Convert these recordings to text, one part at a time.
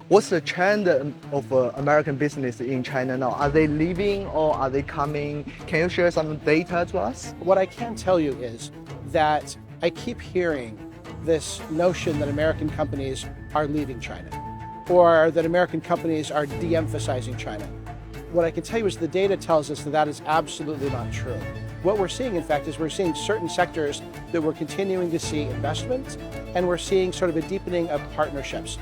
What's the trend of American business in China now? Are they leaving or are they coming? Can you share some data to us? What I can tell you is that I keep hearing this notion that American companies are leaving China or that American companies are de-emphasizing China. What I can tell you is the data tells us that that is absolutely not true. What we're seeing, in fact, is we're seeing certain sectors that we're continuing to see investment, and we're seeing sort of a deepening of partnerships.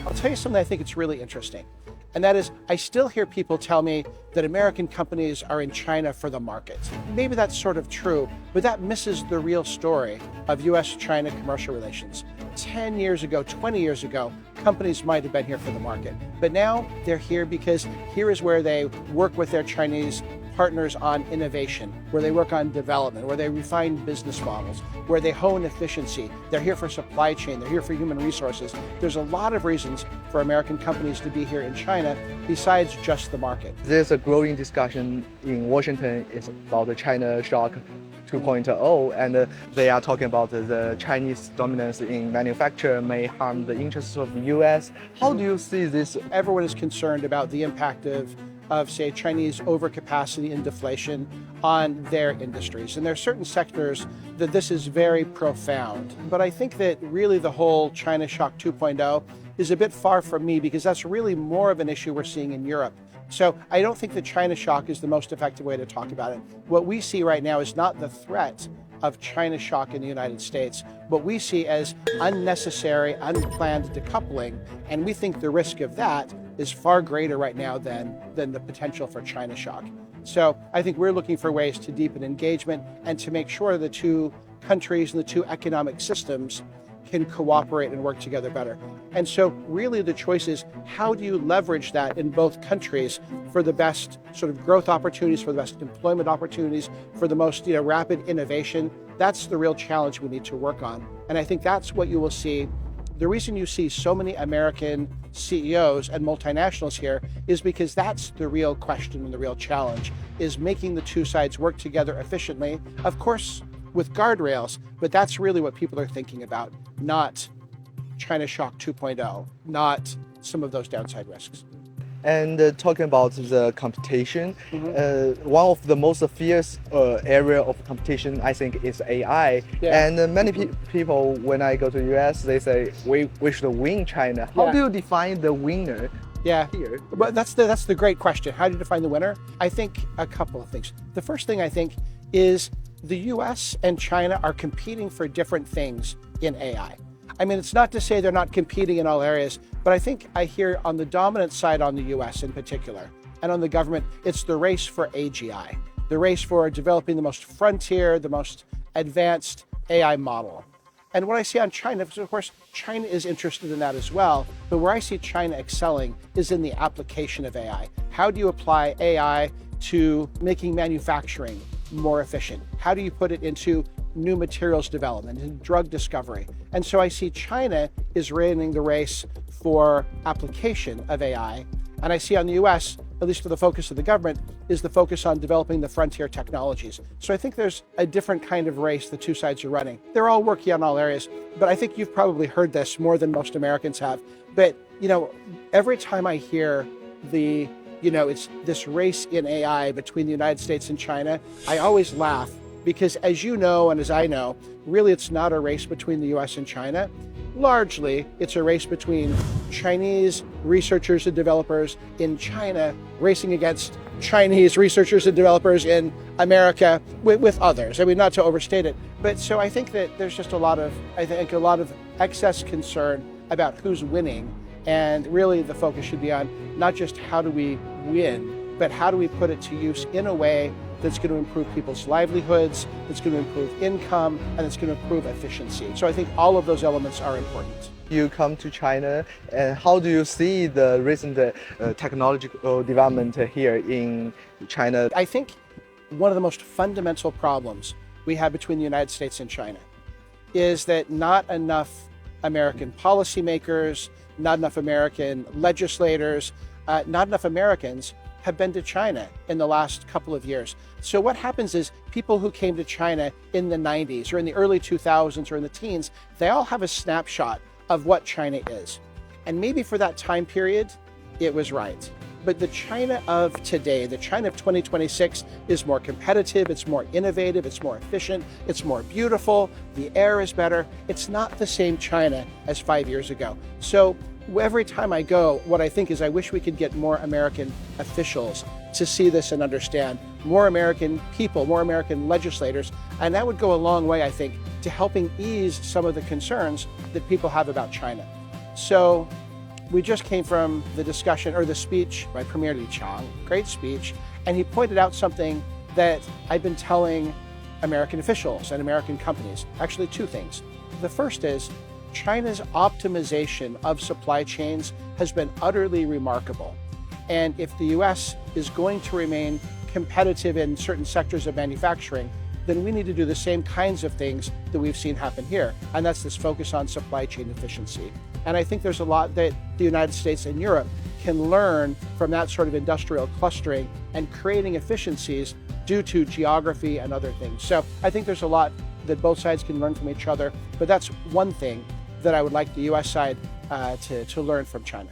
I'll tell you something I think it's really interesting, and that is I still hear people tell me that American companies are in China for the market. Maybe that's sort of true, but that misses the real story of US-China commercial relations. 10 years ago, 20 years ago, companies might have been here for the market, but now they're here because here is where they work with their Chinese partners on innovation, where they work on development, where they refine business models, where they hone efficiency. They're here for supply chain, they're here for human resources. There's a lot of reasons for American companies to be here in China besides just the market. There's a growing discussion in Washington is about the China shock 2.0, and they are talking about the Chinese dominance in manufacture may harm the interests of the US. How do you see this? Everyone is concerned about the impact of say, Chinese overcapacity and deflation on their industries. And there are certain sectors that this is very profound. But I think that really the whole China shock 2.0 is a bit far from me because that's really more of an issue we're seeing in Europe. So I don't think the China shock is the most effective way to talk about it. What we see right now is not the threat of China shock in the United States, what we see as unnecessary, unplanned decoupling, and we think the risk of that is far greater right now than the potential for China shock. So I think we're looking for ways to deepen engagement and to make sure the two countries and the two economic systems can cooperate and work together better. And so really the choice is how do you leverage that in both countries for the best sort of growth opportunities, for the best employment opportunities, for the most rapid innovation. That's the real challenge we need to work on. And I think that's what you will see. The reason you see so many American CEOs and multinationals here is because that's the real question and the real challenge, is making the two sides work together efficiently, of course, with guardrails, but that's really what people are thinking about, not China shock 2.0, not some of those downside risks. And talking about the competition, one of the most fierce area of competition, I think, is AI. Yeah. And many people, when I go to the US, they say we should win China. How do you define the winner? Yeah, here. But that's the great question. How do you define the winner? I think a couple of things. The first thing I think is the US and China are competing for different things in AI. I mean, it's not to say they're not competing in all areas, but I think I hear on the dominant side on the US in particular, and on the government, it's the race for AGI, the race for developing the most frontier, the most advanced AI model. And what I see on China, because of course, China is interested in that as well, but where I see China excelling is in the application of AI. How do you apply AI to making manufacturing more efficient? How do you put it into new materials development and drug discovery? And so I see China is running the race for application of AI. And I see on the US, at least for the focus of the government, is the focus on developing the frontier technologies. So I think there's a different kind of race the two sides are running. They're all working on all areas, but I think you've probably heard this more than most Americans have. But, every time I hear it's this race in AI between the United States and China, I always laugh because as you know, and as I know, really it's not a race between the US and China. Largely, it's a race between Chinese researchers and developers in China racing against Chinese researchers and developers in America with others. I mean, not to overstate it, but so I think that there's just a lot of excess concern about who's winning. And really the focus should be on not just how do we win, but how do we put it to use in a way that's going to improve people's livelihoods, that's going to improve income, and that's going to improve efficiency. So I think all of those elements are important. You come to China, and how do you see the recent technological development here in China? I think one of the most fundamental problems we have between the United States and China is that not enough American policymakers, not enough American legislators, not enough Americans have been to China in the last couple of years. So what happens is people who came to China in the 90s or in the early 2000s or in the teens, they all have a snapshot of what China is. And maybe for that time period, it was right. But the China of today, the China of 2026 is more competitive, it's more innovative, it's more efficient, it's more beautiful, the air is better. It's not the same China as 5 years ago. So every time I go, what I think is I wish we could get more American officials to see this and understand, more American people, more American legislators, and that would go a long way, I think, to helping ease some of the concerns that people have about China. So we just came from the discussion or the speech by Premier Li Qiang, great speech, and he pointed out something that I've been telling American officials and American companies, actually two things. The first is China's optimization of supply chains has been utterly remarkable. And if the US is going to remain competitive in certain sectors of manufacturing, then we need to do the same kinds of things that we've seen happen here. And that's this focus on supply chain efficiency. And I think there's a lot that the United States and Europe can learn from that sort of industrial clustering and creating efficiencies due to geography and other things. So I think there's a lot that both sides can learn from each other, but that's one thing that I would like the US side to learn from China.